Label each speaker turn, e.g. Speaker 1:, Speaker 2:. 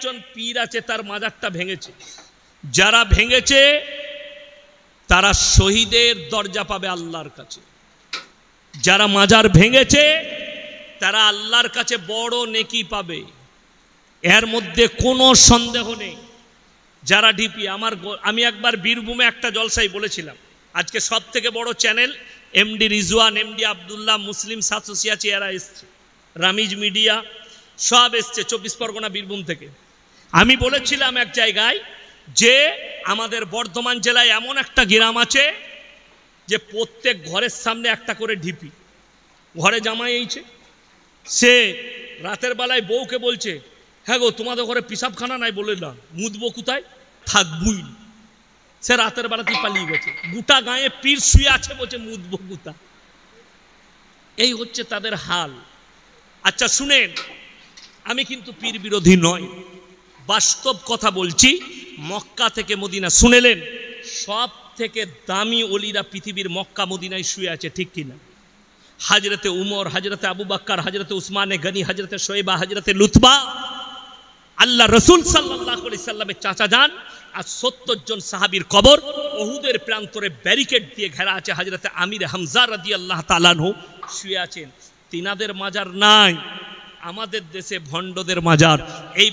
Speaker 1: একজন পীর আছে তার মাজারটা ভেঙেছে, যারা ভেঙেছে তারা শহীদের দরজা পাবে আল্লাহর কাছে। যারা মাজার ভেঙেছে তারা আল্লাহর কাছে বড় নেকি পাবে, এর মধ্যে কোনো সন্দেহ নেই। যারা ডিপি আমি একবার বীরভূমে একটা জলসায় বলেছিলাম, আজকে সব থেকে বড় channel MD Rizwan, MD Abdullah, Muslim সাতসিয়াচি এরা এসছে, রামিজ মিডিয়া সব এসছে 24 পরগনা বীরভূম থেকে। আমি বলেছিলাম এক জায়গায় যে আমাদের বর্ধমান জেলায় এমন একটা গ্রাম আছে যে প্রত্যেক ঘরের সামনে একটা করে ঢিপি, ঘরে জামাই এইছে, সে রাতের বেলায় বউকে বলছে, হ্যাঁ গো তোমাদের ঘরে পিসাবখানা নাই, বলে না মুদবো কোথায়, থাকবই। সে রাতের বেলাতেই পালিয়ে গেছে, গোটা গায়ে পীর শুয়ে আছে, বলছে মুদবো কোথা। এই হচ্ছে তাদের হাল। আচ্ছা শুনেন, আমি কিন্তু পীর বিরোধী নয়, বাস্তব কথা বলছি। মক্কা থেকে মদিনা, শুনেলেন সব থেকে দামি ওলিরা পৃথিবীর মক্কা মদিনায় শুয়ে আছে, ঠিক কিনা? হযরতে উমর, হযরতে আবু বকর, হযরতে উসমানে গনি, হযরতে শোয়েবা, হযরতে লুতবা, আল্লাহ রসুল সাল্লাল্লাহু আলাইহি সাল্লামের চাচা যান, আর 70 জন সাহাবীর কবর উহুদের প্রান্তরে ব্যারিকেড দিয়ে ঘেরা আছে। হযরতে আমির হামজা রাদিয়াল্লাহু তাআলা আনহু শুয়ে আছেন। তিনাদের মাজার নাই, আমাদের দেশে ভণ্ডদের মাজার। এই